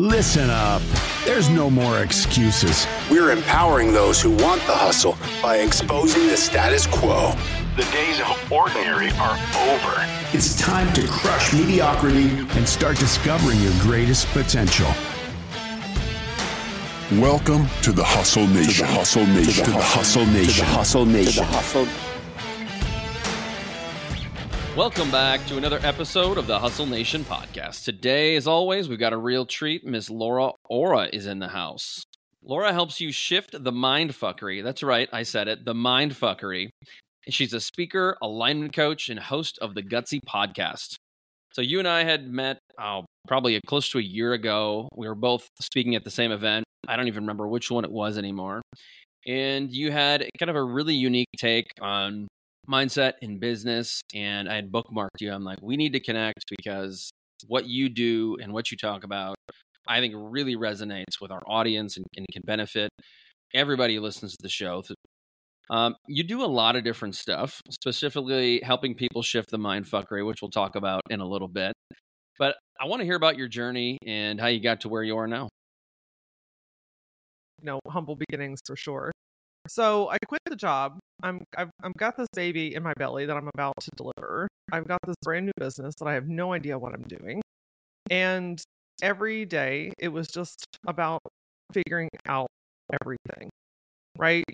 Listen up. There's no more excuses. We're empowering those who want the hustle by exposing the status quo. The days of ordinary are over. It's time to crush mediocrity and start discovering your greatest potential. Welcome to the Hustle Nation. To the Hustle Nation. To the Hustle Nation. To the Hustle Nation. To the Hustle. Welcome back to another episode of the Hustle Nation podcast. Today, as always, we've got a real treat. Miss Laura Ora is in the house. Laura helps you shift the mindfuckery. That's right, I said it, the mindfuckery. She's a speaker, alignment coach, and host of the Gutsy podcast. So you and I had met probably close to a year ago. We were both speaking at the same event. I don't even remember which one it was anymore. And you had kind of a really unique take on mindset in business, and I had bookmarked you. I'm like, we need to connect because what you do and what you talk about, I think really resonates with our audience and can benefit everybody who listens to the show. You do a lot of different stuff, specifically helping people shift the mindfuckery, which we'll talk about in a little bit. But I want to hear about your journey and how you got to where you are now. Humble beginnings for sure. So I quit the job. I've got this baby in my belly that I'm about to deliver. I've got this brand new business that I have no idea what I'm doing. And every day it was just about figuring out everything, right?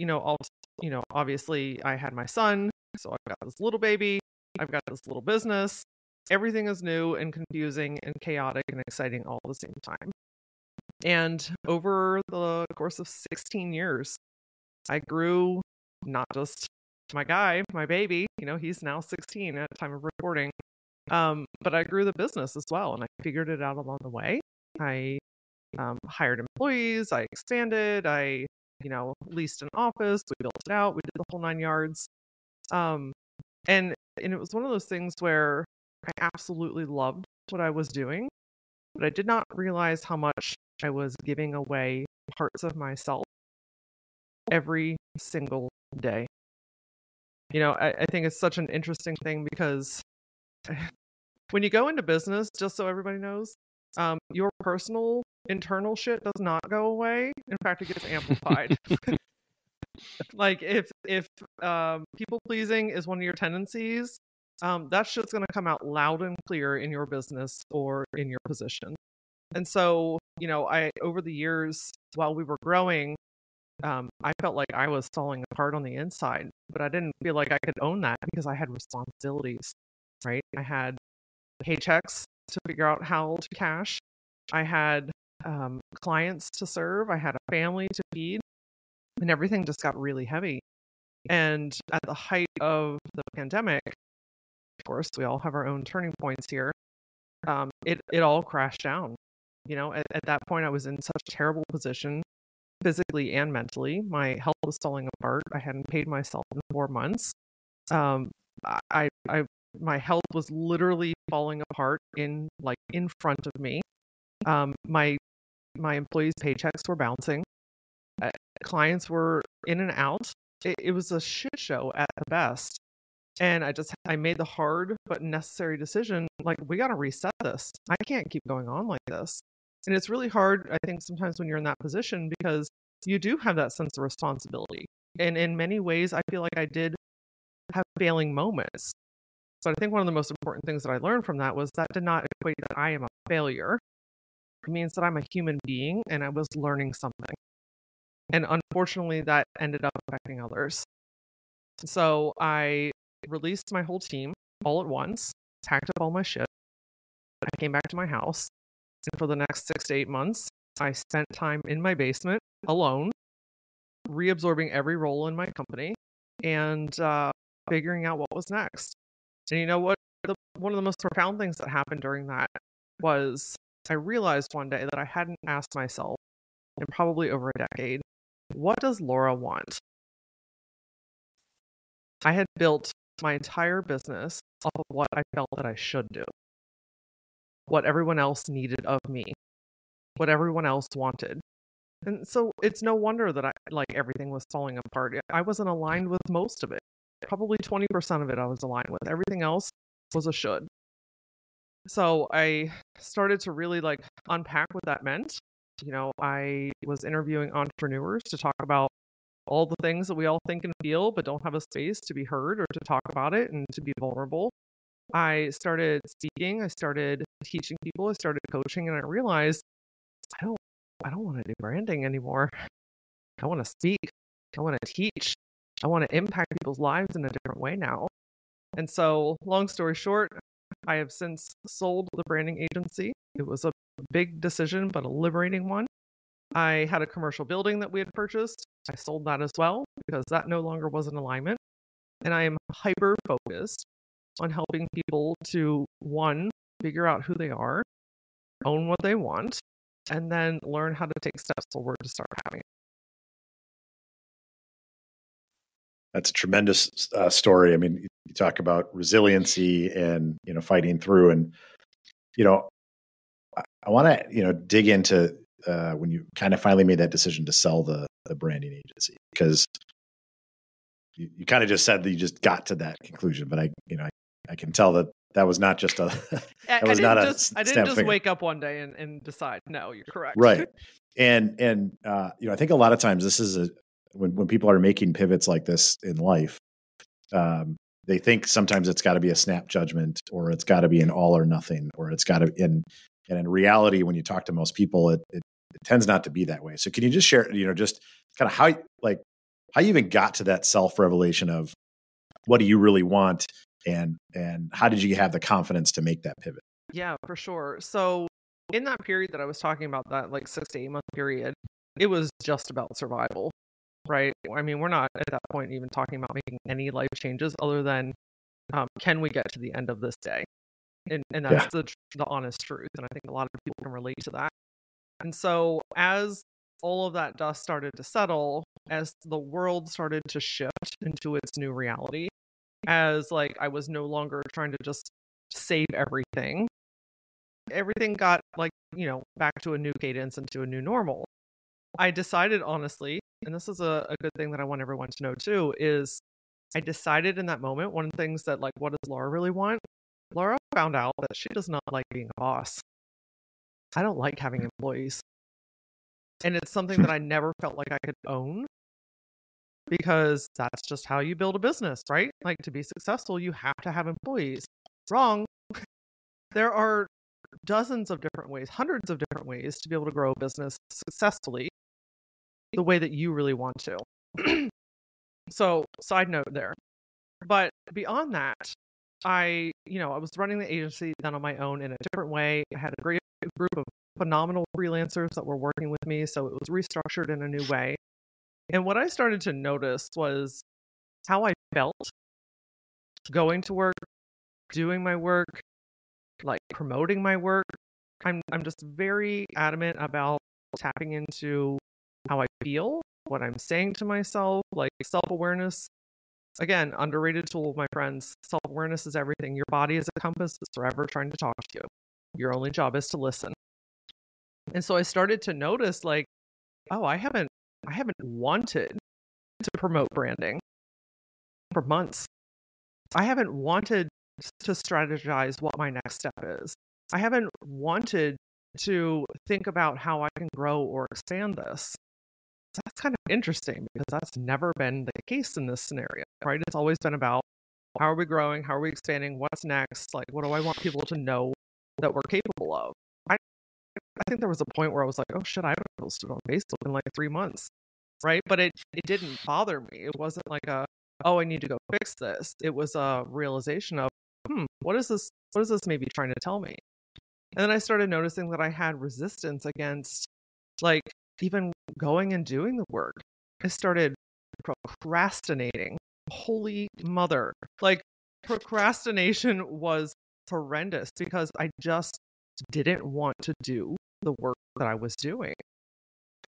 Obviously I had my son, so I've got this little baby, I've got this little business. Everything is new and confusing and chaotic and exciting all at the same time. And over the course of 16 years, I grew not just my baby, he's now 16 at the time of recording. But I grew the business as well, and I figured it out along the way. I hired employees, I expanded, I leased an office, we built it out, we did the whole 9 yards. And it was one of those things where I absolutely loved what I was doing, but I did not realize how much I was giving away parts of myself every single day. I think it's such an interesting thing because when you go into business, just so everybody knows, your personal internal shit does not go away. In fact, it gets amplified. Like if people pleasing is one of your tendencies, that shit's going to come out loud and clear in your business or in your position. And so, over the years, while we were growing, I felt like I was falling apart on the inside, but I didn't feel like I could own that because I had responsibilities, right? I had paychecks to figure out how to cash. I had clients to serve. I had a family to feed, and everything just got really heavy. And at the height of the pandemic, of course, we all have our own turning points here. It all crashed down. At that point, I was in such a terrible position, physically and mentally. My health was falling apart. I hadn't paid myself in 4 months. My health was literally falling apart in front of me. My employees' paychecks were bouncing. Clients were in and out. It was a shit show at the best. And I made the hard but necessary decision, we got to reset this. I can't keep going on like this. And it's really hard, I think, sometimes when you're in that position because you do have that sense of responsibility. And in many ways, I feel like I did have failing moments. But I think one of the most important things that I learned from that was that did not equate that I am a failure. It means that I'm a human being and I was learning something. And unfortunately, that ended up affecting others. So I released my whole team all at once, packed up all my shit. I came back to my house. And for the next 6 to 8 months, I spent time in my basement alone, reabsorbing every role in my company and figuring out what was next. And you know what? One of the most profound things that happened during that was I realized one day that I hadn't asked myself in probably over a decade, what does Laura want? I had built my entire business off of what I felt that I should do, what everyone else needed of me, what everyone else wanted. And so it's no wonder that everything was falling apart. I wasn't aligned with most of it. Probably 20% of it I was aligned with. Everything else was a should. So I started to really like unpack what that meant. I was interviewing entrepreneurs to talk about all the things that we all think and feel, but don't have a space to be heard or to talk about it and to be vulnerable. I started speaking, I started teaching people, I started coaching, and I realized I don't want to do branding anymore. I want to speak. I want to teach. I want to impact people's lives in a different way now. And so, long story short, I have since sold the branding agency. It was a big decision, but a liberating one. I had a commercial building that we had purchased. I sold that as well because that no longer was in alignment. And I am hyper focused on helping people to, one, figure out who they are, own what they want, and then learn how to take steps forward to start having it. That's a tremendous story. I mean, you talk about resiliency and, fighting through, and, I want to, dig into when you kind of finally made that decision to sell the branding agency, because you kind of just said that you just got to that conclusion, but I can tell that was not just a, I didn't just wake up one day and decide, no, you're correct. Right. And I think a lot of times this is when people are making pivots like this in life, they think sometimes it's got to be a snap judgment, or it's got to be an all or nothing, or it's got to, and in reality, when you talk to most people, it tends not to be that way. So can you just share, just kind of how you even got to that self-revelation of what do you really want, and how did you have the confidence to make that pivot? Yeah, for sure. So in that period that I was talking about, that like 6 to 8 month period, it was just about survival, right? I mean, we're not at that point even talking about making any life changes other than can we get to the end of this day? And that's the honest truth. And I think a lot of people can relate to that. And so as all of that dust started to settle, as the world started to shift into its new reality, as like I was no longer trying to just save everything got like, back to a new cadence and to a new normal. I decided, honestly, and this is a good thing that I want everyone to know too, is I decided in that moment, one of the things that, like, what does Laura really want? Laura found out that she does not like being a boss. I don't like having employees. And it's something that I never felt like I could own, because that's just how you build a business, right? Like, to be successful, you have to have employees. Wrong. There are dozens of different ways, hundreds of different ways to be able to grow a business successfully the way that you really want to. So, side note there. But beyond that, I was running the agency then on my own in a different way. I had a great group of phenomenal freelancers that were working with me, so it was restructured in a new way. And what I started to notice was how I felt going to work, doing my work, like promoting my work. I'm just very adamant about tapping into how I feel, what I'm saying to myself, like self-awareness. Again, underrated tool, my friends. Self-awareness is everything. Your body is a compass that's forever trying to talk to you. Your only job is to listen. And so I started to notice, like, oh, I haven't wanted to promote branding for months. I haven't wanted to strategize what my next step is. I haven't wanted to think about how I can grow or expand this. That's kind of interesting, because that's never been the case in this scenario, right? It's always been about how are we growing? How are we expanding? What's next? Like, what do I want people to know that we're capable of? I think there was a point where I was like, oh shit, I haven't posted on Facebook in like 3 months, right? But it didn't bother me. It wasn't like oh, I need to go fix this. It was a realization of, what is this maybe trying to tell me? And then I started noticing that I had resistance against, like, even going and doing the work. I started procrastinating. Holy mother. Like, procrastination was horrendous because I just didn't want to do the work that I was doing.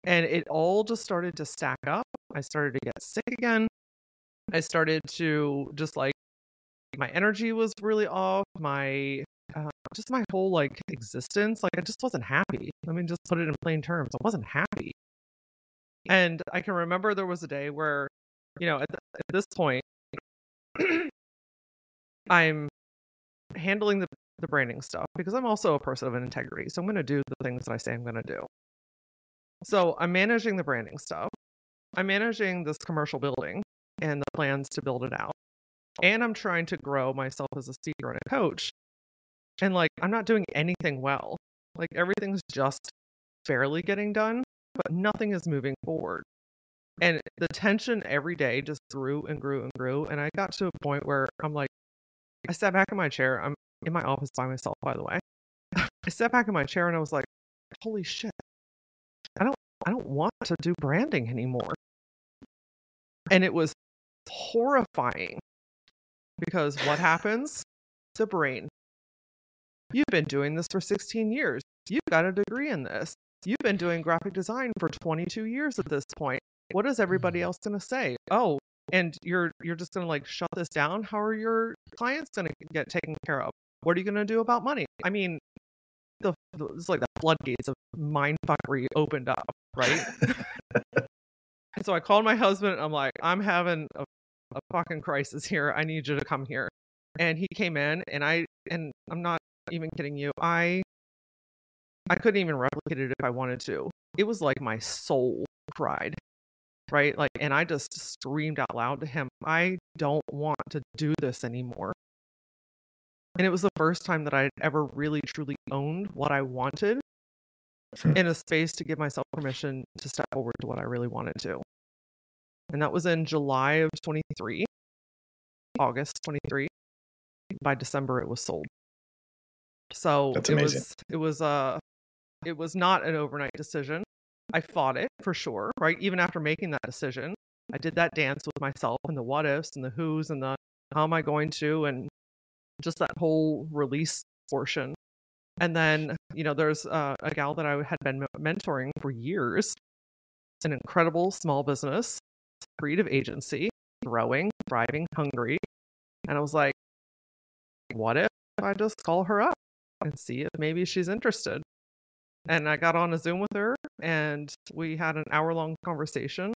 And it all just started to stack up. I started to get sick again. I started to just, like, my energy was really off. My just my whole, like, existence, like, I just wasn't happy. Let me just put it in plain terms. I wasn't happy. And I can remember there was a day where, at this point, I'm handling the branding stuff because I'm also a person of integrity. So I'm going to do the things that I say I'm going to do. So I'm managing the branding stuff. I'm managing this commercial building and the plans to build it out. And I'm trying to grow myself as a speaker and a coach. And like, I'm not doing anything well. Like everything's just barely getting done, but nothing is moving forward. And the tension every day just grew and grew and grew. And I got to a point where I'm like, I sat back in my chair. I'm in my office by myself, by the way. I sat back in my chair and I was like, holy shit. I don't want to do branding anymore. And it was horrifying because what happens? The brain. You've been doing this for 16 years. You've got a degree in this. You've been doing graphic design for 22 years at this point. What is everybody else going to say? Oh, and you're just going to like shut this down? How are your clients going to get taken care of? What are you going to do about money? I mean, it's like the floodgates of mindfuckery opened up, right? And so I called my husband and I'm like, I'm having a fucking crisis here. I need you to come here. And he came in and I'm not even kidding you. I couldn't even replicate it if I wanted to. It was like my soul cried, right? Like, and I just screamed out loud to him, I don't want to do this anymore. And it was the first time that I'd ever really truly owned what I wanted in a space to give myself permission to step forward to what I really wanted to. And that was in July of 23, August 23. By December, it was sold. So That's amazing. It was not an overnight decision. I fought it for sure, right? Even after making that decision, I did that dance with myself and the what ifs and the who's and the how am I going to, and just that whole release portion. And then, there's a gal that I had been mentoring for years, an incredible small business, creative agency, growing, thriving, hungry. And I was like, what if I just call her up and see if maybe she's interested? And I got on a Zoom with her and we had an hour-long conversation.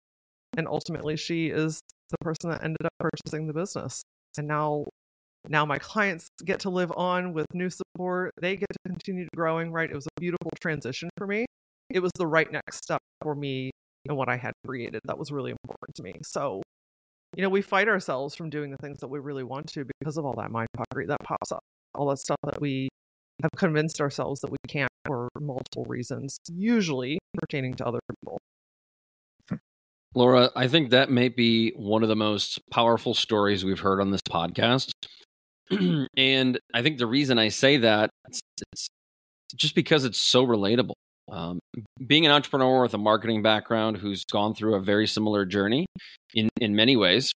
And ultimately, she is the person that ended up purchasing the business. And now my clients get to live on with new support. They get to continue growing, right? It was a beautiful transition for me. It was the right next step for me and what I had created. That was really important to me. So, we fight ourselves from doing the things that we really want to because of all that mindfuckery that pops up, all that stuff that we have convinced ourselves that we can't for multiple reasons, usually pertaining to other people. Laura, I think that may be one of the most powerful stories we've heard on this podcast. And I think the reason I say that, it's just because it's so relatable. Being an entrepreneur with a marketing background who's gone through a very similar journey in many ways,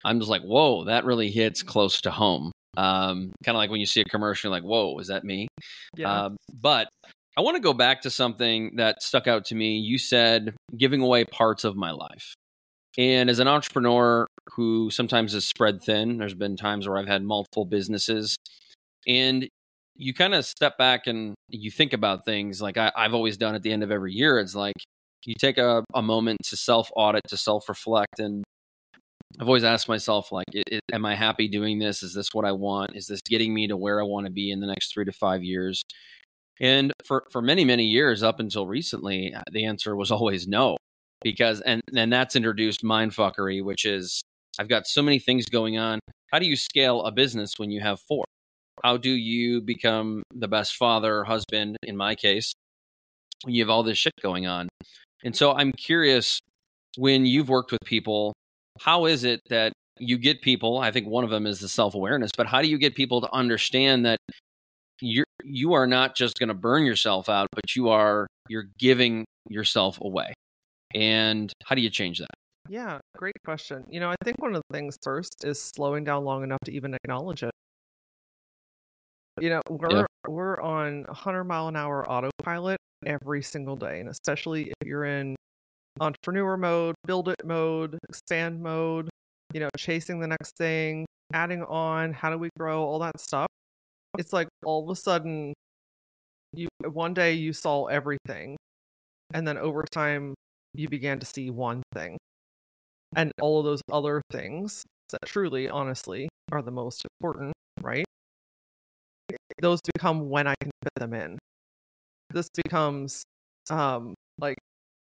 I'm just like, whoa, that really hits close to home. Kind of like when you see a commercial, like, whoa, is that me? Yeah. But I want to go back to something that stuck out to me. You said giving away parts of my life. And as an entrepreneur who sometimes is spread thin, there's been times where I've had multiple businesses, and you kind of step back and you think about things like I've always done at the end of every year. It's like you take a moment to self-audit, to self-reflect. And I've always asked myself, like, am I happy doing this? Is this what I want? Is this getting me to where I want to be in the next 3 to 5 years? And for many, many years up until recently, the answer was always no. Because, and that's introduced mindfuckery, which is, I've got so many things going on. How do you scale a business when you have 4? How do you become the best father, husband, in my case, when you have all this shit going on? And so I'm curious, when you've worked with people, how is it that you get people, I think one of them is the self-awareness, but how do you get people to understand that you are not just going to burn yourself out, but you're giving yourself away? And how do you change that? Yeah, great question. I think one of the things first is slowing down long enough to even acknowledge it. We're on 100-mile-an-hour autopilot every single day. And especially if you're in entrepreneur mode, build it mode, expand mode, chasing the next thing, adding on, how do we grow, all that stuff. It's like all of a sudden, one day you saw everything. And then over time, you began to see one thing. And all of those other things that truly, honestly, are the most important, right? those become when I can fit them in. This becomes like,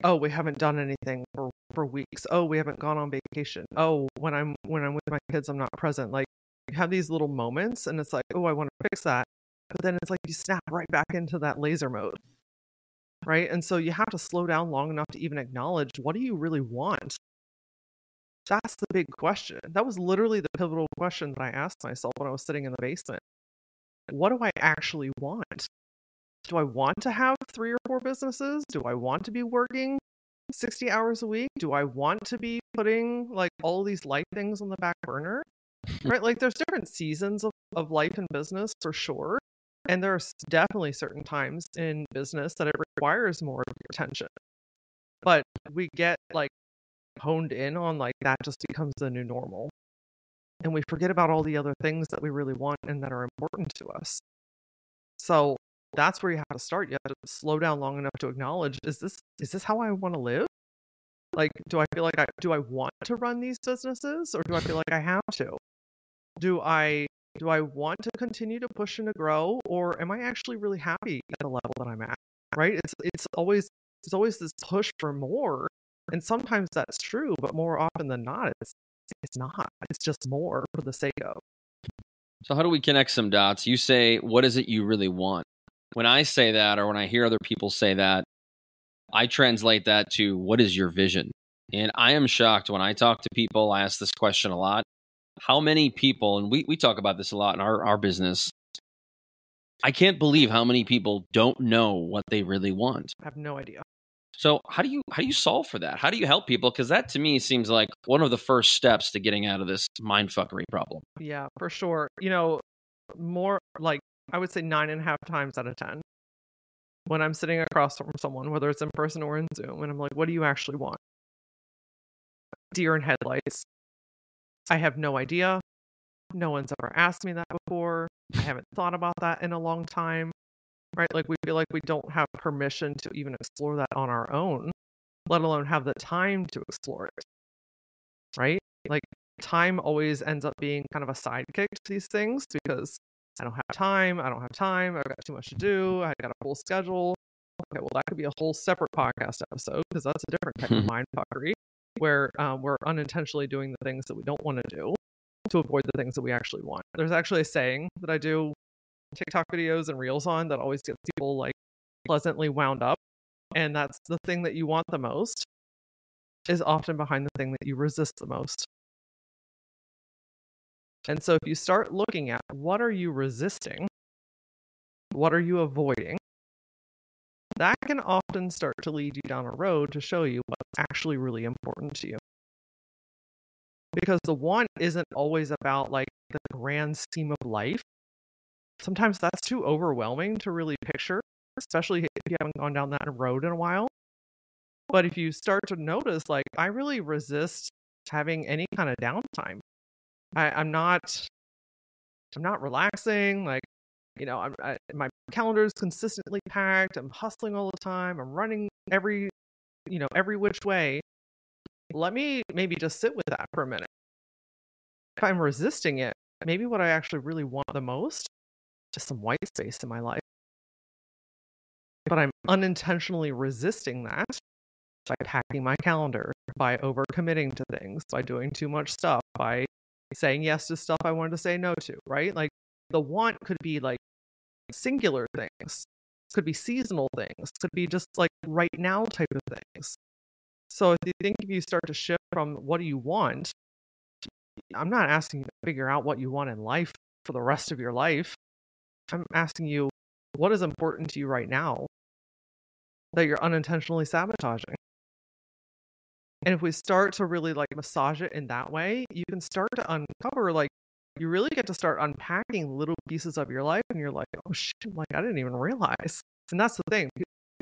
oh, we haven't done anything for weeks. Oh, we haven't gone on vacation. Oh, when I'm with my kids, I'm not present. Like, you have these little moments and it's like, oh, I want to fix that. But then it's like you snap right back into that laser mode. Right? And so you have to slow down long enough to even acknowledge, what do you really want? That's the big question. That was literally the pivotal question that I asked myself when I was sitting in the basement. What do I actually want? Do I want to have 3 or 4 businesses? Do I want to be working 60 hours a week? Do I want to be putting like all these life things on the back burner? Right? Like, there's different seasons of life and business for sure. And there's definitely certain times in business that it requires more of your attention. But we get like honed in on like that just becomes the new normal. And we forget about all the other things that we really want and that are important to us. So that's where you have to start. You have to slow down long enough to acknowledge, is this how I want to live? Like, do I feel like do I want to run these businesses, or do I feel like I have to? Do I want to continue to push and to grow, or am I actually really happy at the level that I'm at? Right? It's always this push for more, and sometimes that's true, but more often than not, it's not. It's just more for the sake of. So how do we connect some dots? You say, what is it you really want? When I say that, or when I hear other people say that, I translate that to, what is your vision? And I am shocked when I talk to people, I ask this question a lot. How many people, and we talk about this a lot in our business, I can't believe how many people don't know what they really want. I have no idea. So how do you solve for that? How do you help people? Because that to me seems like one of the first steps to getting out of this mindfuckery problem. Yeah, for sure. You know, more like, I would say 9.5 times out of 10, when I'm sitting across from someone, whether it's in person or in Zoom, and I'm like, what do you actually want? Deer in headlights. I have no idea. No one's ever asked me that before. I haven't thought about that in a long time. Right? Like, we feel like we don't have permission to even explore that on our own, let alone have the time to explore it. Right? Like, time always ends up being kind of a sidekick to these things, because I don't have time. I've got too much to do. I got a full schedule. Okay, well, that could be a whole separate podcast episode, because that's a different type of mindfuckery, where we're unintentionally doing the things that we don't want to do to avoid the things that we actually want. There's actually a saying that I do TikTok videos and reels on that always gets people like pleasantly wound up. And that's, the thing that you want the most is often behind the thing that you resist the most. And so if you start looking at, what are you resisting? What are you avoiding? That can often start to lead you down a road to show you what's actually really important to you. Because the want isn't always about like the grand scheme of life. Sometimes that's too overwhelming to really picture, especially if you haven't gone down that road in a while. But if you start to notice, like, I really resist having any kind of downtime. I'm not relaxing. Like, you know, my calendar is consistently packed. I'm hustling all the time. I'm running every which way. Let me maybe just sit with that for a minute. If I'm resisting it, maybe what I actually really want the most is some white space in my life. But I'm unintentionally resisting that by packing my calendar, by overcommitting to things, by doing too much stuff, by saying yes to stuff I wanted to say no to, right? Like, the want could be like singular things, could be seasonal things, could be just like right now type of things. So if you start to shift from what do you want, I'm not asking you to figure out what you want in life for the rest of your life. I'm asking you, what is important to you right now that you're unintentionally sabotaging? And if we start to really like massage it in that way, you can start to uncover, like, you really get to start unpacking little pieces of your life, and you're like, oh shit, like, I didn't even realize. And that's the thing.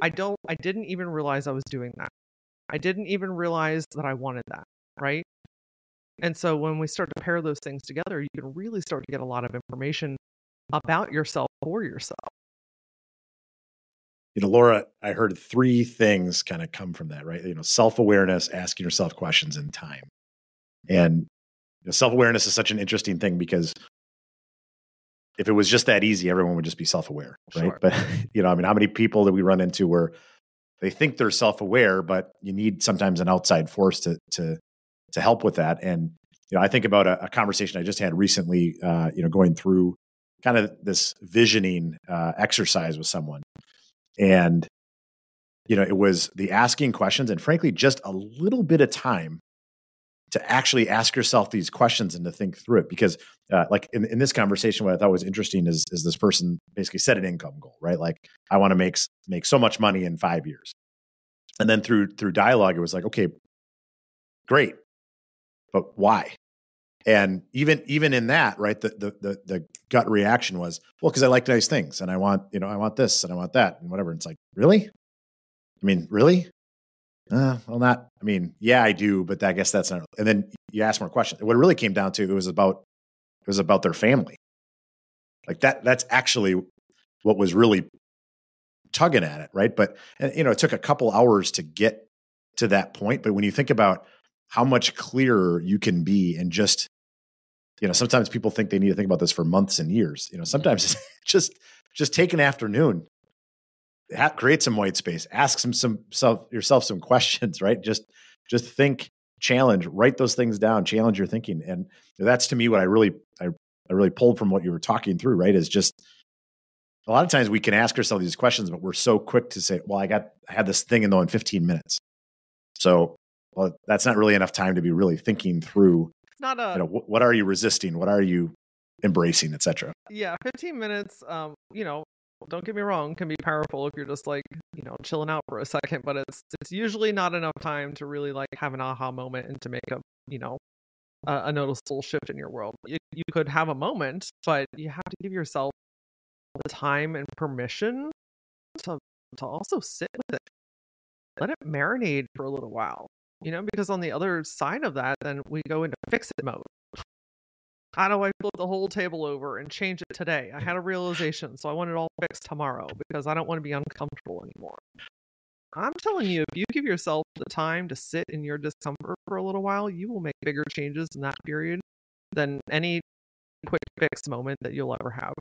I didn't even realize I was doing that. I didn't even realize that I wanted that, right? And so when we start to pair those things together, you can really start to get a lot of information about yourself for yourself. You know, Laura, I heard 3 things kind of come from that, right? You know, self-awareness, asking yourself questions, and time. And you know, self-awareness is such an interesting thing, because if it was just that easy, everyone would just be self-aware, right? Sure. But how many people that we run into where they think they're self-aware, but you need sometimes an outside force to help with that. And I think about a conversation I just had recently, going through kind of this visioning exercise with someone, and it was the asking questions, and frankly, just a little bit of time to actually ask yourself these questions and to think through it. Because like in this conversation, what I thought was interesting is this person basically set an income goal, right? Like, I want to make so much money in 5 years. And then through dialogue, it was like, okay, great, but why? And even in that, right, the gut reaction was, well, because I like nice things and I want this and I want that and whatever. And it's like, really? I mean, really? Well, not. I mean, yeah, I do, but I guess that's not. And then you ask more questions. What it really came down to, it was about their family. Like that's actually what was really tugging at it, right? But it took a couple hours to get to that point. But when you think about how much clearer you can be, and just sometimes people think they need to think about this for months and years. Sometimes it's just take an afternoon. Create some white space, ask yourself some questions, right? Just think, challenge, write those things down, challenge your thinking. And that's, to me, what I really pulled from what you were talking through, right? Is just a lot of times we can ask ourselves these questions, but we're so quick to say, well, I had this thing in 15 minutes. So, well, that's not really enough time to be really thinking through, It's not a, what are you resisting? What are you embracing, et cetera? yeah, 15 minutes, don't get me wrong, can be powerful if you're just like, chilling out for a second, but it's usually not enough time to really like have an aha moment and to make a noticeable shift in your world. You could have a moment, but you have to give yourself the time and permission to also sit with it. Let it marinate for a little while, because on the other side of that, then we go into fix it mode. How do I flip the whole table over and change it today? I had a realization, so I want it all fixed tomorrow because I don't want to be uncomfortable anymore. I'm telling you, if you give yourself the time to sit in your discomfort for a little while, you will make bigger changes in that period than any quick fix moment that you'll ever have.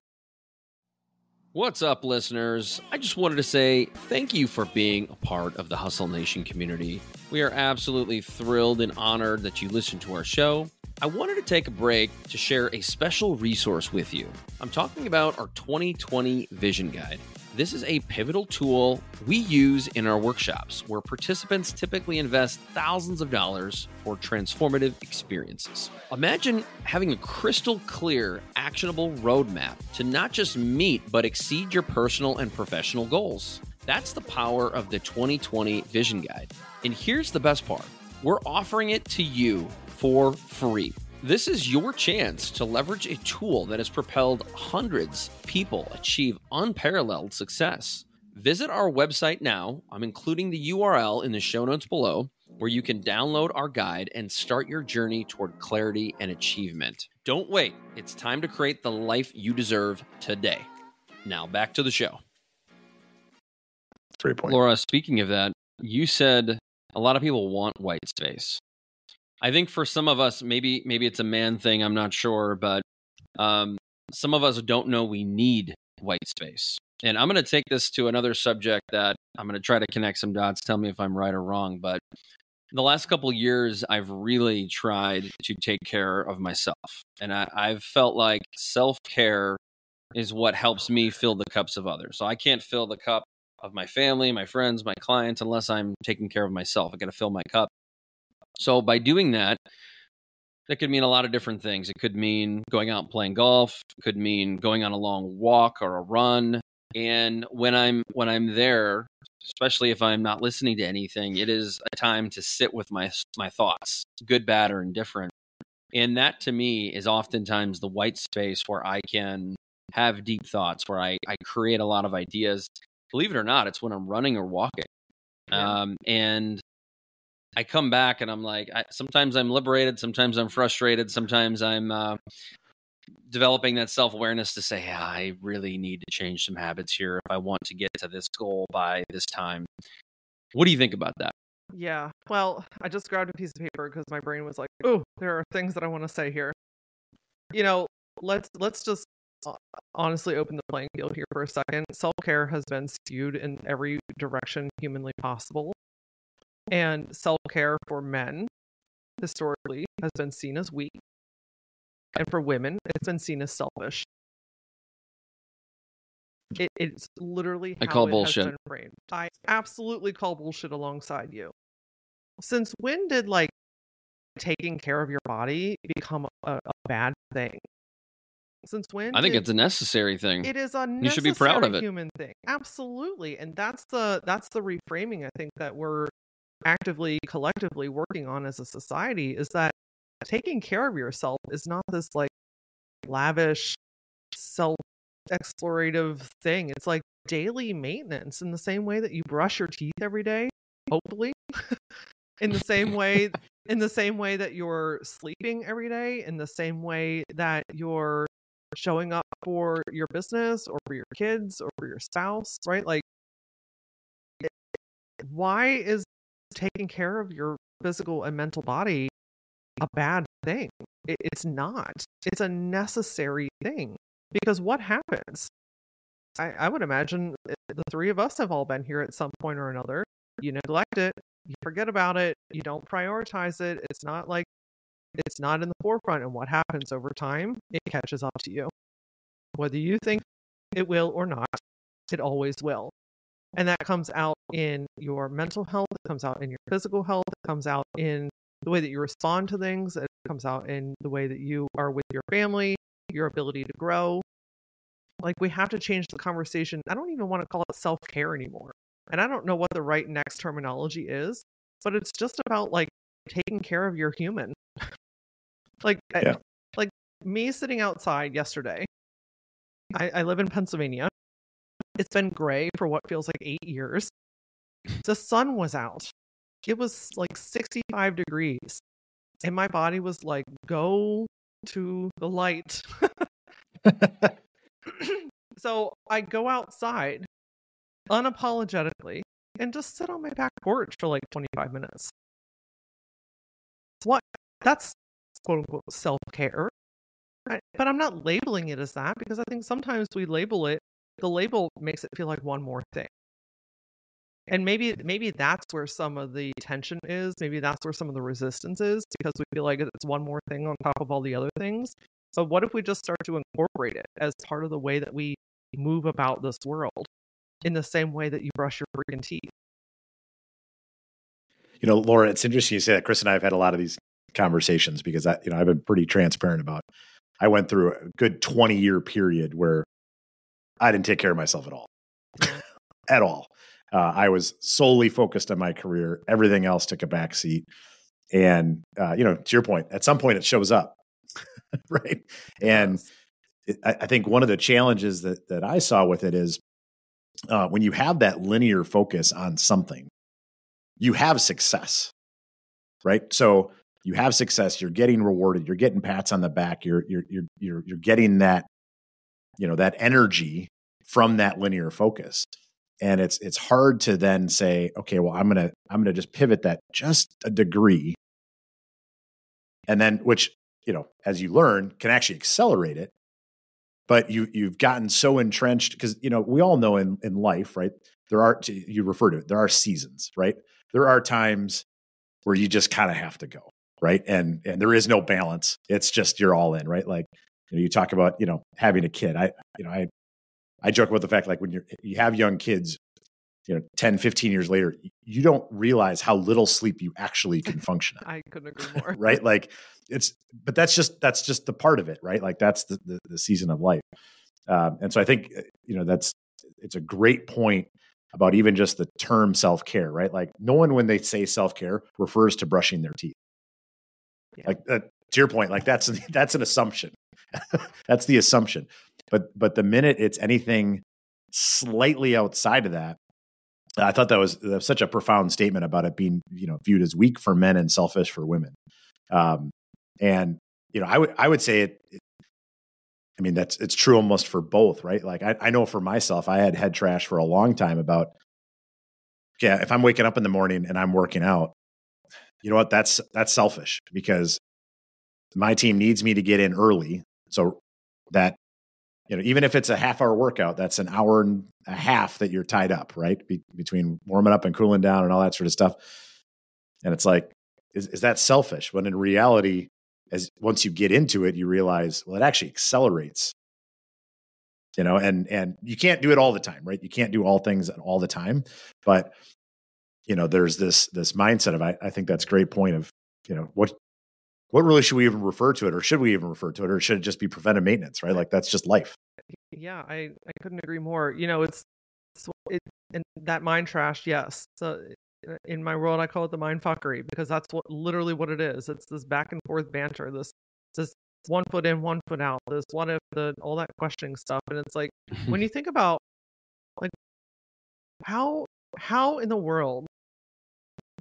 What's up, listeners? I just wanted to say thank you for being a part of the Hustle Nation community. We are absolutely thrilled and honored that you listen to our show. I wanted to take a break to share a special resource with you. I'm talking about our 2020 Vision Guide. This is a pivotal tool we use in our workshops where participants typically invest thousands of dollars for transformative experiences. Imagine having a crystal clear, actionable roadmap to not just meet but exceed your personal and professional goals. That's the power of the 2020 Vision Guide. And here's the best part. We're offering it to you for free. This is your chance to leverage a tool that has propelled hundreds of people achieve unparalleled success. Visit our website now. I'm including the URL in the show notes below, where you can download our guide and start your journey toward clarity and achievement. Don't wait. It's time to create the life you deserve today. Now back to the show. 3 points. Laura, speaking of that, you said a lot of people want white space. I think for some of us, maybe it's a man thing, I'm not sure, but some of us don't know we need white space. And I'm going to take this to another subject that I'm going to try to connect some dots. Tell me if I'm right or wrong. But the last couple of years, I've really tried to take care of myself. And I've felt like self-care is what helps me fill the cups of others. So I can't fill the cup of my family, my friends, my clients, unless I'm taking care of myself. I got to fill my cup. So by doing that, that could mean a lot of different things. It could mean going out and playing golf. It could mean going on a long walk or a run. And when I'm there, especially if I'm not listening to anything, it is a time to sit with my thoughts, good, bad, or indifferent. And that to me is oftentimes the white space where I can have deep thoughts, where I create a lot of ideas. Believe it or not, it's when I'm running or walking. Yeah. And I come back and I'm like, sometimes I'm liberated, sometimes I'm frustrated, sometimes I'm developing that self-awareness to say, yeah, I really need to change some habits here if I want to get to this goal by this time. What do you think about that? Yeah. Well, I just grabbed a piece of paper because my brain was like, oh, there are things that I want to say here. Let's just honestly open the playing field here for a second. Self-care has been skewed in every direction humanly possible. And self-care for men historically has been seen as weak. And for women, it's been seen as selfish. It's literally I how call it bullshit. has been framed. I absolutely call bullshit alongside you. Since when did like taking care of your body become a bad thing? Since when? I think it's a necessary thing. It is a necessary You should be proud of it. human thing. Absolutely. And that's the reframing I think that we're actively, collectively working on as a society, is that taking care of yourself is not this like lavish, self-explorative thing. It's like daily maintenance, in the same way that you brush your teeth every day, hopefully. in the same way that you're sleeping every day, in the same way that you're showing up for your business or for your kids or for your spouse, right? Like, why is taking care of your physical and mental body a bad thing? It's not. It's a necessary thing. Because what happens? I would imagine the three of us have all been here at some point or another. You neglect it, you forget about it, you don't prioritize it. It's not in the forefront. And what happens over time? It catches up to you. Whether you think it will or not, it always will. And that comes out in your mental health, it comes out in your physical health, it comes out in the way that you respond to things, it comes out in the way that you are with your family, your ability to grow. Like, we have to change the conversation. I don't even want to call it self-care anymore. And I don't know what the right next terminology is, but it's just about like taking care of your human. Like me sitting outside yesterday. I live in Pennsylvania. It's been gray for what feels like 8 years. The sun was out. It was like 65 degrees. And my body was like, go to the light. So I go outside unapologetically and just sit on my back porch for like 25 minutes. What? That's quote unquote self-care. But I'm not labeling it as that, because I think sometimes we label it, the label makes it feel like one more thing. And maybe that's where some of the tension is. Maybe that's where some of the resistance is, because we feel like it's one more thing on top of all the other things. So what if we just start to incorporate it as part of the way that we move about this world, in the same way that you brush your freaking teeth? You know, Laura, it's interesting you say that. Chris and I have had a lot of these conversations, because I've been pretty transparent about, I went through a good 20-year period where I didn't take care of myself at all. At all. I was solely focused on my career. Everything else took a back seat. And, to your point, at some point it shows up. Right. And I think one of the challenges that I saw with it is when you have that linear focus on something, you have success. Right. So you have success, you're getting rewarded, you're getting pats on the back, you're getting that, that energy from that linear focus. And it's hard to then say, okay, well, I'm gonna just pivot that just a degree. And then, which, as you learn, can actually accelerate it. But you've gotten so entrenched, because, we all know in life, right? You refer to it, there are seasons, right? There are times where you just kind of have to go. Right. And there is no balance. It's just, you're all in, right? Like, you talk about, having a kid. I joke about the fact, like, when you have young kids, 10, 15 years later, you don't realize how little sleep you actually can function on. I couldn't agree more. Right. Like, but that's just the part of it, right? Like, that's the season of life. And so I think, it's a great point about even just the term self-care, right? Like, no one, when they say self-care, refers to brushing their teeth. Yeah. Like, to your point, like, that's an assumption. That's the assumption. But the minute it's anything slightly outside of that, I thought that was such a profound statement about it being, viewed as weak for men and selfish for women. And I would say it. I mean, it's true almost for both, right? Like, I know for myself, I had head trash for a long time about, if I'm waking up in the morning and I'm working out, you know what? That's selfish, because my team needs me to get in early, so that even if it's a half-hour workout, that's an hour and a half that you're tied up, right? Between warming up and cooling down and all that sort of stuff. And it's like, is that selfish? When in reality, once you get into it, you realize, well, it actually accelerates. And you can't do it all the time, right? You can't do all things all the time, but there's this mindset of, I think that's a great point of, what really should we even refer to it, or should we even refer to it, or should it just be preventive maintenance, right? Like that's just life. Yeah, I couldn't agree more. It's and that mind trash. Yes. So in my world, I call it the mind fuckery, because that's literally what it is. It's this back and forth banter, this 1 foot in, 1 foot out, this what if, all that questioning stuff. And it's like, when you think about like how in the world,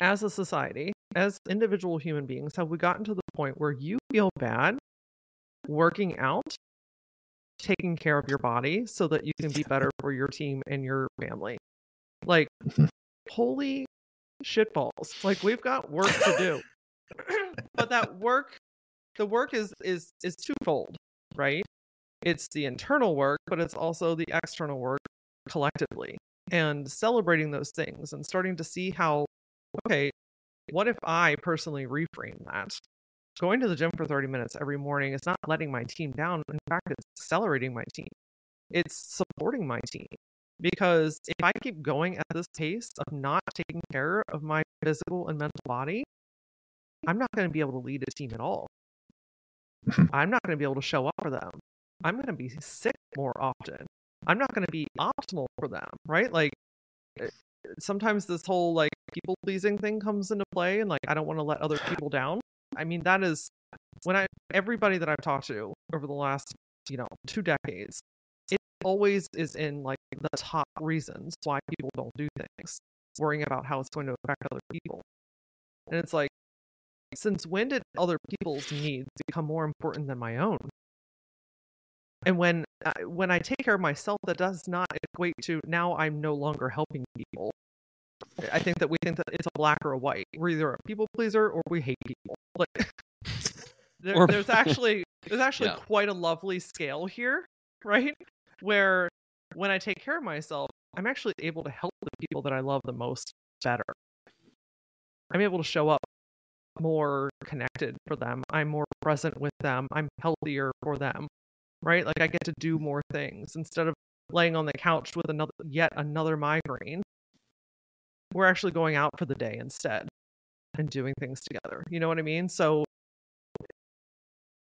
as a society, as individual human beings, have we gotten to the point where you feel bad working out, taking care of your body so that you can be better for your team and your family? Like, holy shitballs. Like, we've got work to do. But the work is twofold, right? It's the internal work, but it's also the external work collectively, and celebrating those things and starting to see how, okay, what if I personally reframe that? Going to the gym for 30 minutes every morning is not letting my team down. In fact, it's accelerating my team. It's supporting my team. Because if I keep going at this pace of not taking care of my physical and mental body, I'm not going to be able to lead a team at all. I'm not going to be able to show up for them. I'm going to be sick more often. I'm not going to be optimal for them, right? Like, sometimes this whole like people pleasing thing comes into play, and like, I don't want to let other people down. I mean, that is when everybody that I've talked to over the last 2 decades, it always is in like the top reasons why people don't do things, worrying about how it's going to affect other people. And it's like, since when did other people's needs become more important than my own? And when I take care of myself, that does not equate to now I'm no longer helping people. I think that we think that it's a black or a white. We're either a people pleaser or we hate people. Like, there's actually quite a lovely scale here, right? Where when I take care of myself, I'm actually able to help the people that I love the most better. I'm able to show up more connected for them. I'm more present with them. I'm healthier for them, right? Like, I get to do more things instead of laying on the couch with yet another migraine. We're actually going out for the day instead and doing things together. You know what I mean? So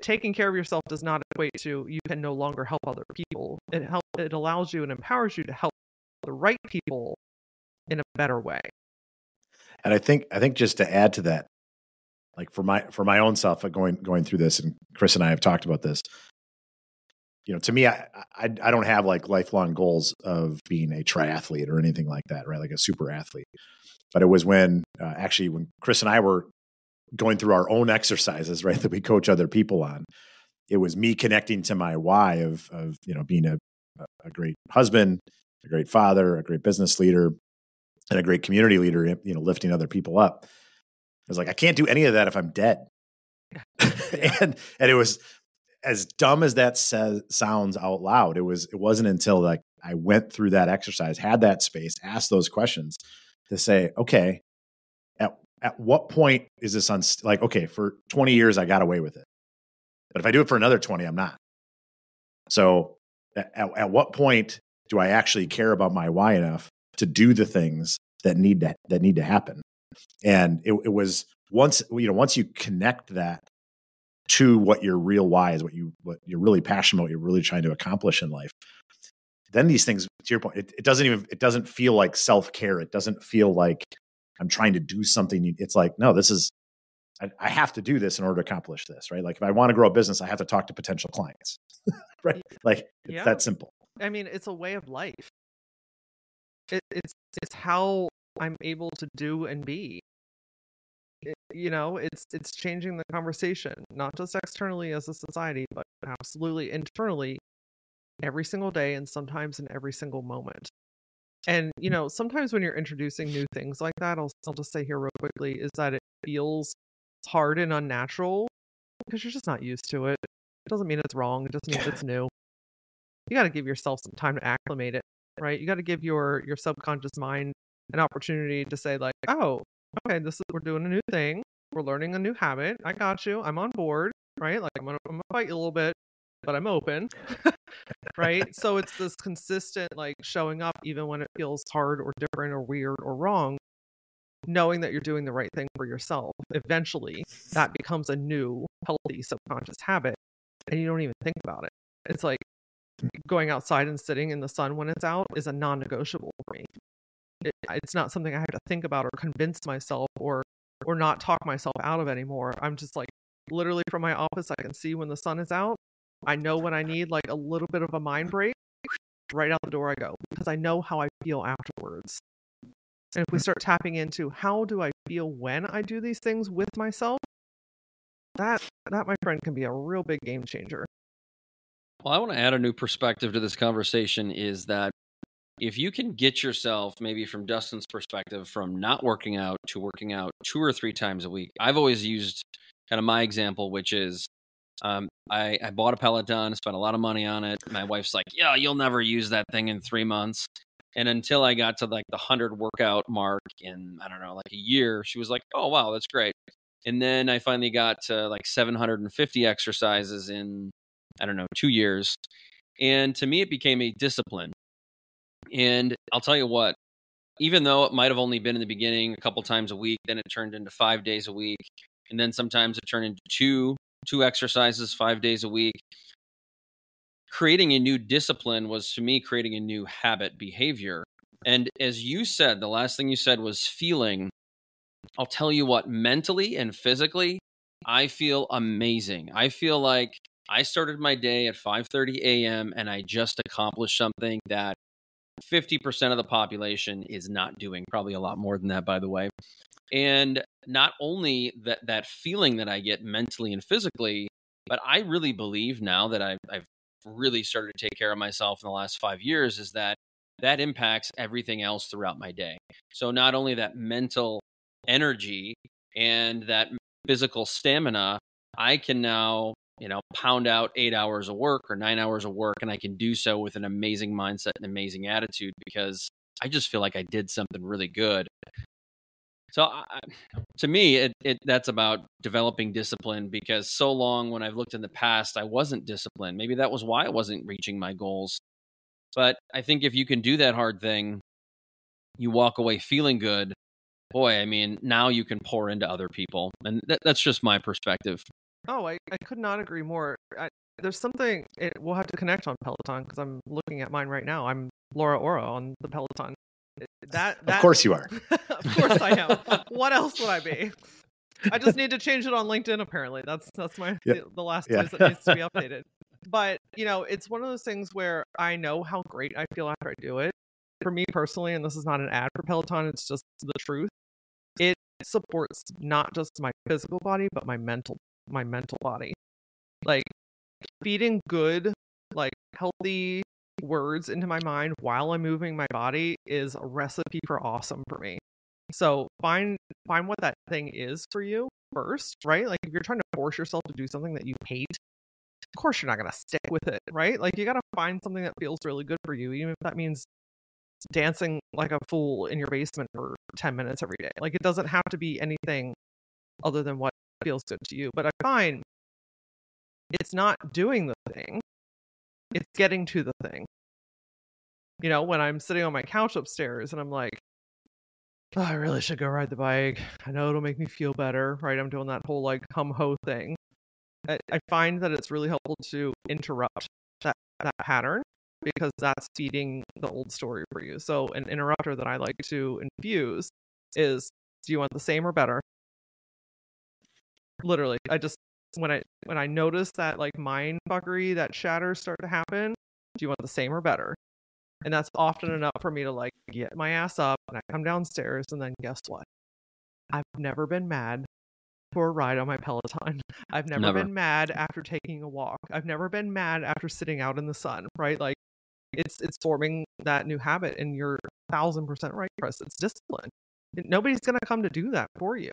taking care of yourself does not equate to you can no longer help other people. It allows you and empowers you to help the right people in a better way. And I think just to add to that, like for my own self, going through this, and Chris and I have talked about this. To me, I don't have like lifelong goals of being a triathlete or anything like that, right? Like a super athlete. But it was when Chris and I were going through our own exercises, right, that we coach other people on. It was me connecting to my why of being a great husband, a great father, a great business leader, and a great community leader, lifting other people up. I was like, I can't do any of that if I'm dead. and it was, as dumb as that sounds out loud, it wasn't until like I went through that exercise, had that space, asked those questions to say, okay, at what point is this like, okay, for 20 years, I got away with it. But if I do it for another 20, I'm not. So at what point do I actually care about my why enough to do the things that need to happen? And it was once you connect that to what your real why is, what you're really passionate about, what you're really trying to accomplish in life, then these things, to your point, it doesn't feel like self-care. It doesn't feel like I'm trying to do something. It's like, no, I have to do this in order to accomplish this, right? Like if I want to grow a business, I have to talk to potential clients, right? Like it's that simple. I mean, it's a way of life. It's how I'm able to do and be. It's changing the conversation, not just externally as a society, but absolutely internally every single day, and sometimes in every single moment. And, sometimes when you're introducing new things like that, I'll just say here real quickly, is that it feels hard and unnatural because you're just not used to it. It doesn't mean it's wrong. It just means it's new. you got to give yourself some time to acclimate it, right? You got to give your subconscious mind an opportunity to say like, oh, okay, we're doing a new thing. We're learning a new habit. I got you. I'm on board, right? Like I'm gonna fight you a little bit, but I'm open, right? So it's this consistent like showing up even when it feels hard or different or weird or wrong, knowing that you're doing the right thing for yourself. Eventually, that becomes a new healthy subconscious habit, and you don't even think about it. It's like going outside and sitting in the sun when it's out is a non-negotiable for me. It's not something I have to think about or convince myself or not talk myself out of anymore. I'm just like literally from my office, I can see when the sun is out. I know when I need like a little bit of a mind break, right out the door I go, because I know how I feel afterwards. And if we start tapping into how do I feel when I do these things with myself, that my friend can be a real big game changer. Well, I want to add a new perspective to this conversation is that if you can get yourself, maybe from Dustin's perspective, from not working out to working out 2 or 3 times a week. I've always used kind of my example, which is I bought a Peloton, spent a lot of money on it. My wife's like, yeah, you'll never use that thing in 3 months. And until I got to like the 100 workout mark in, I don't know, like a year, she was like, oh, wow, that's great. And then I finally got to like 750 exercises in, I don't know, 2 years. And to me, it became a discipline. And I'll tell you what, even though it might have only been in the beginning a couple times a week, then it turned into 5 days a week. And then sometimes it turned into two exercises 5 days a week. Creating a new discipline was, to me, creating a new habit behavior. And as you said, the last thing you said was feeling. I'll tell you what, mentally and physically, I feel amazing. I feel like I started my day at 5:30 a.m. and I just accomplished something that 50% of the population is not doing. Probably a lot more than that, by the way. And not only that feeling that I get mentally and physically, but I really believe now that I've really started to take care of myself in the last 5 years is that impacts everything else throughout my day. So not only that mental energy and that physical stamina, I can now, pound out 8 hours of work or 9 hours of work, and I can do so with an amazing mindset and amazing attitude because I just feel like I did something really good. So to me, that's about developing discipline because so long when I've looked in the past, I wasn't disciplined. Maybe that was why I wasn't reaching my goals. But I think if you can do that hard thing, you walk away feeling good. Boy, I mean, now you can pour into other people. And that's just my perspective. Oh, I could not agree more. There's something, we'll have to connect on Peloton because I'm looking at mine right now. I'm Laura Ora on the Peloton. Of course you are. Of course I am. What else would I be? I just need to change it on LinkedIn, apparently. That's my the last place that needs to be updated. But, it's one of those things where I know how great I feel after I do it. For me personally, and this is not an ad for Peloton, it's just the truth. It supports not just my physical body, but my mental body. Like feeding good, like healthy words into my mind while I'm moving my body is a recipe for awesome for me. So find what that thing is for you first, right? Like if you're trying to force yourself to do something that you hate, of course you're not going to stick with it, right? Like you got to find something that feels really good for you, even if that means dancing like a fool in your basement for 10 minutes every day. Like it doesn't have to be anything other than what feels good to you. But I find it's not doing the thing, it's getting to the thing. When I'm sitting on my couch upstairs and I'm like, oh, I really should go ride the bike. I know it'll make me feel better, right? I'm doing that whole like hum-ho thing. I find that it's really helpful to interrupt that pattern because that's feeding the old story for you. So an interrupter that I like to infuse is, do you want the same or better? Literally, I just, when I notice that like mind fuckery, that shatter start to happen, do you want the same or better? And that's often enough for me to like get my ass up and I come downstairs and then guess what? I've never been mad for a ride on my Peloton. I've never been mad after taking a walk. I've never been mad after sitting out in the sun, right? Like it's forming that new habit and you're 1,000% right, Chris. It's discipline. Nobody's going to come to do that for you.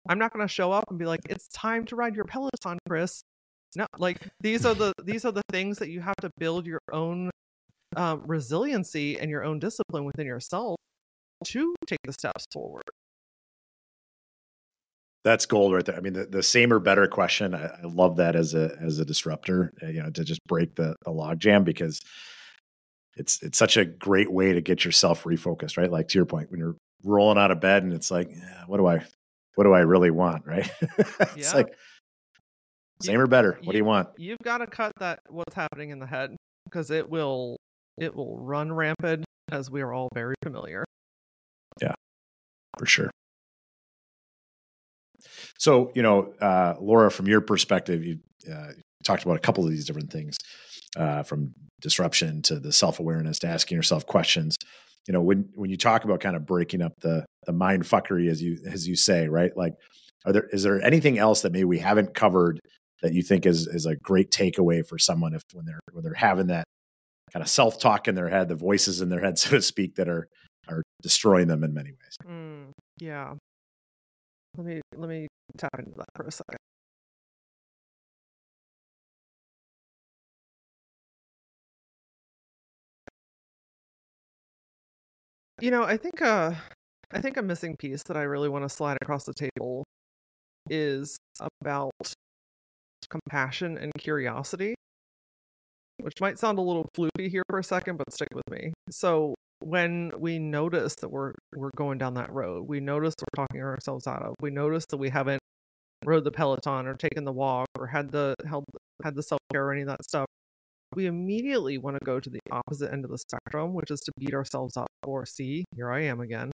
I'm not going to show up and be like, it's time to ride your Peloton, Chris. No, like these are the things that you have to build your own resiliency and your own discipline within yourself to take the steps forward. That's gold right there. I mean, the same or better question. I love that as a disruptor, to just break the log jam, because it's such a great way to get yourself refocused, right? Like to your point, when you're rolling out of bed and it's like, what do I really want, right? It's like same or better. What do you want? You've got to cut that what's happening in the head, because it will run rampant, as we are all very familiar. Yeah, for sure. So, Laura, from your perspective, you talked about a couple of these different things, from disruption to the self-awareness to asking yourself questions. When you talk about kind of breaking up the mind fuckery, as you say, right? Like, is there anything else that maybe we haven't covered that you think is a great takeaway for someone when they're having that kind of self-talk in their head, the voices in their head, so to speak, that are destroying them in many ways? Yeah. Let me tap into that for a second. I think a missing piece that I really want to slide across the table is about compassion and curiosity, which might sound a little floofy here for a second, but stick with me. So when we notice that we're going down that road, we notice we're talking ourselves out of, we notice that we haven't rode the Peloton or taken the walk or had the self-care or any of that stuff, we immediately want to go to the opposite end of the spectrum, which is to beat ourselves up for, see, here I am again.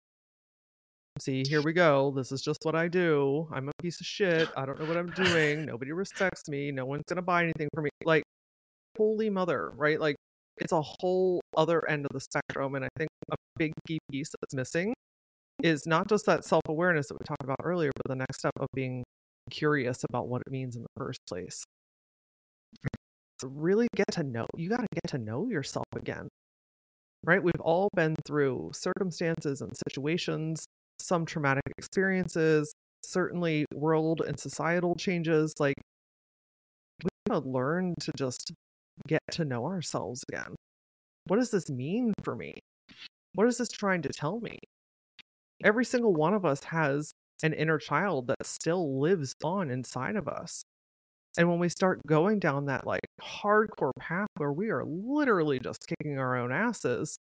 See, here we go. This is just what I do. I'm a piece of shit. I don't know what I'm doing. Nobody respects me. No one's going to buy anything for me. Like, holy mother, right? Like, it's a whole other end of the spectrum. And I think a big key piece that's missing is not just that self-awareness that we talked about earlier, but the next step of being curious about what it means in the first place. To really get to know, you got to get to know yourself again, right? We've all been through circumstances and situations, some traumatic experiences, certainly world and societal changes. Like, we got to learn to just get to know ourselves again. What does this mean for me? What is this trying to tell me? Every single one of us has an inner child that still lives on inside of us. And when we start going down that like hardcore path where we are literally just kicking our own asses,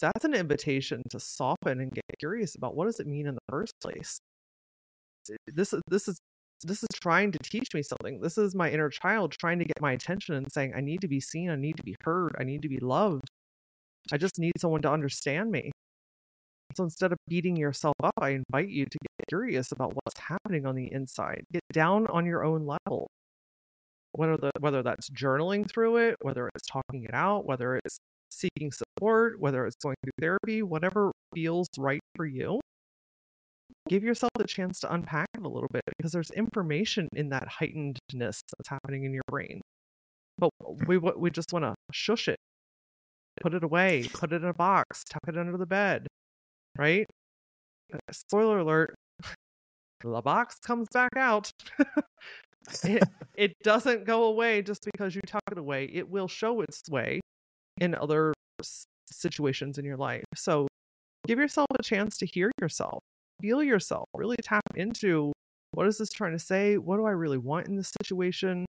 that's an invitation to soften and get curious about what does it mean in the first place. This is trying to teach me something. This is my inner child trying to get my attention and saying, I need to be seen, I need to be heard, I need to be loved. I just need someone to understand me. So instead of beating yourself up, I invite you to get curious about what's happening on the inside. Get down on your own level. Whether that's journaling through it, whether it's talking it out, whether it's seeking support, whether it's going through therapy, whatever feels right for you, give yourself the chance to unpack it a little bit, because there's information in that heightenedness that's happening in your brain. But we just want to shush it, put it away, put it in a box, tuck it under the bed, right? Spoiler alert, the box comes back out. It doesn't go away just because you tuck it away. It will show its way in other situations in your life. So give yourself a chance to hear yourself, feel yourself, really tap into, what is this trying to say? What do I really want in this situation?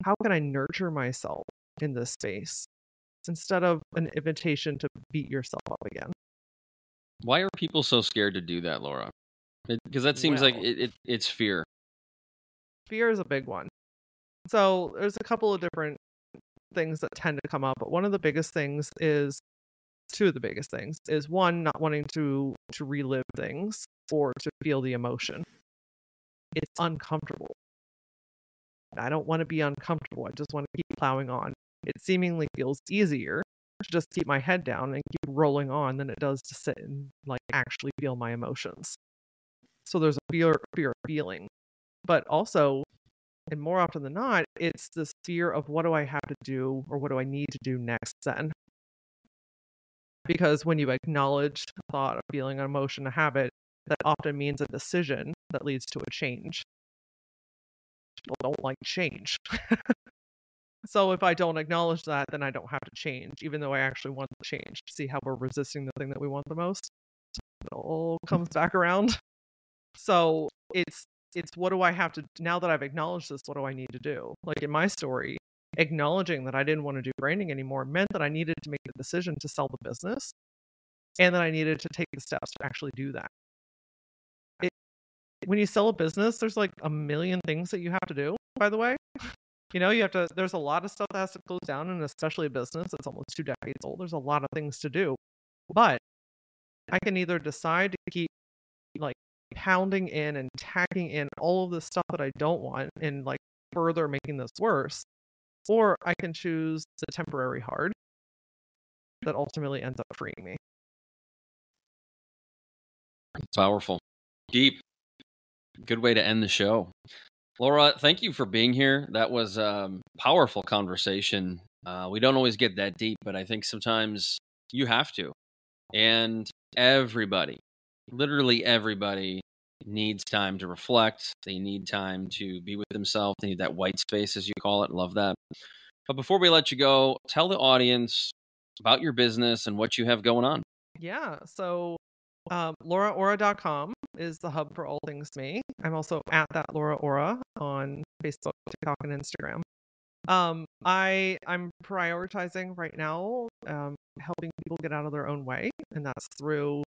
How can I nurture myself in this space, instead of an invitation to beat yourself up again? Why are people so scared to do that, Laura? Because that seems like it's fear. Fear is a big one. So there's a couple of different things that tend to come up, but one of the biggest things is, two of the biggest things is, one, not wanting to relive things or to feel the emotion. It's uncomfortable. I don't want to be uncomfortable. I just want to keep plowing on. It seemingly feels easier to just keep my head down and keep rolling on than it does to sit and like actually feel my emotions. So there's a fear of feeling, but also, and more often than not, it's this fear of, what do I have to do, or what do I need to do next then? Because when you acknowledge a thought, a feeling, an emotion, a habit, that often means a decision that leads to a change. People don't like change. So if I don't acknowledge that, then I don't have to change, even though I actually want to change. See how we're resisting the thing that we want the most? It all comes back around. So it's what do I have to, now that I've acknowledged this, what do I need to do? Like in my story, acknowledging that I didn't want to do branding anymore meant that I needed to make the decision to sell the business, and that I needed to take the steps to actually do that. When you sell a business, there's like a million things that you have to do, by the way. You know, there's a lot of stuff that has to close down, and especially a business that's almost 2 decades old, there's a lot of things to do. But I can either decide to keep like pounding in and tacking in all of the stuff that I don't want and like further making this worse, or I can choose the temporary hard that ultimately ends up freeing me. Powerful. Deep. Good way to end the show. Laura, thank you for being here. That was a powerful conversation. We don't always get that deep, but I think sometimes you have to. And everybody, literally everybody, needs time to reflect. They need time to be with themselves. They need that white space, as you call it. Love that. But before we let you go, tell the audience about your business and what you have going on. Yeah. So LauraOra.com is the hub for all things me. I'm also at that Laura Ora on Facebook, TikTok, and Instagram. I'm prioritizing right now helping people get out of their own way, and that's through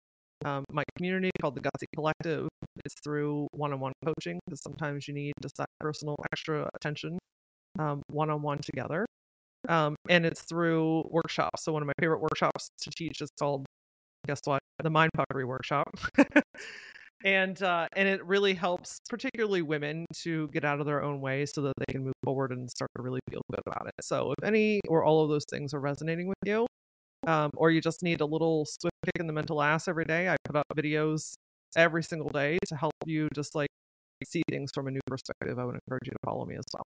my community called the Gutsy Collective. It's through one-on-one coaching, because sometimes you need just that personal extra attention one-on-one together. And it's through workshops. So one of my favorite workshops to teach is called, guess what? The Mind Fuckery Workshop. And it really helps particularly women to get out of their own way so that they can move forward and start to really feel good about it. So if any or all of those things are resonating with you, or you just need a little swift kick in the mental ass every day, I put up videos every single day to help you just like see things from a new perspective. I would encourage you to follow me as well.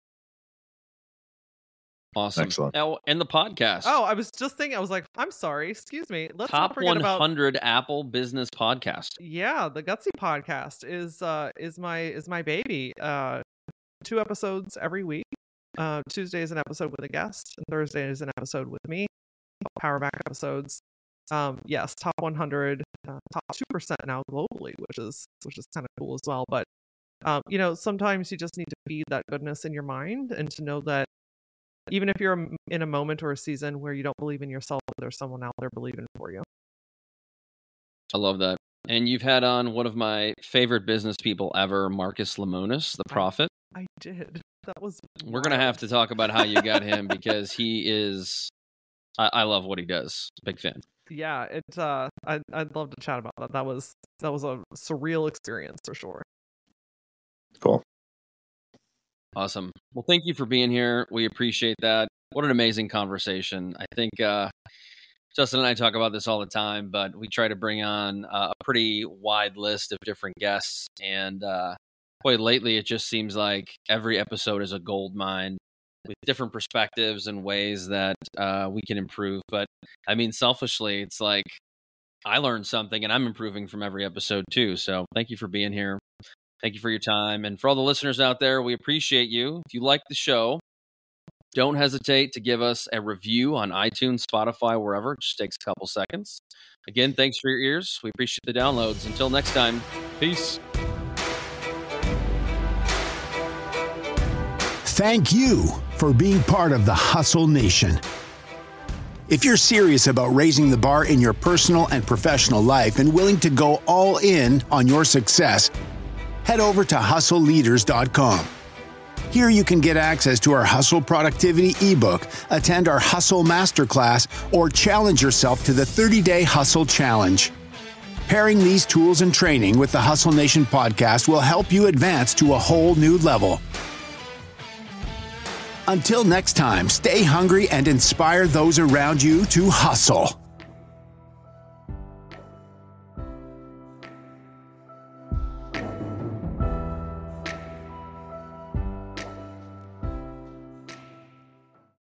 Awesome. Excellent. Now, and the podcast. Oh, I was just thinking, I was like, I'm sorry, excuse me. Let's not Top forget 100 Apple Business Podcast. Yeah, the Gutsy podcast is my baby. 2 episodes every week. Tuesday is an episode with a guest, and Thursday is an episode with me. Power back episodes. Yes, top 100, top 2% now globally, which is kind of cool as well. But you know, sometimes you just need to feed that goodness in your mind, and to know that even if you're in a moment or a season where you don't believe in yourself, there's someone out there believing for you. I love that. And you've had on one of my favorite business people ever, Marcus Lemonis, the prophet. I did. That was We're going to have to talk about how you got him, because he is, I love what he does. Big fan. Yeah, I'd love to chat about that. That was a surreal experience for sure. Cool. Awesome. Well, thank you for being here. We appreciate that. What an amazing conversation. I think Justin and I talk about this all the time, but we try to bring on a pretty wide list of different guests. And boy, lately it just seems like every episode is a gold mine with different perspectives and ways that we can improve. But I mean, selfishly, it's like I learned something and I'm improving from every episode too. So thank you for being here. Thank you for your time. And for all the listeners out there, we appreciate you. If you like the show, don't hesitate to give us a review on iTunes, Spotify, wherever. It just takes a couple seconds. Again, thanks for your ears. We appreciate the downloads. Until next time, peace. Thank you for being part of the Hustle Nation. If you're serious about raising the bar in your personal and professional life and willing to go all in on your success, head over to hustleleaders.com. Here you can get access to our Hustle Productivity ebook, attend our Hustle Masterclass, or challenge yourself to the 30-day Hustle Challenge. Pairing these tools and training with the Hustle Nation podcast will help you advance to a whole new level. Until next time, stay hungry and inspire those around you to hustle.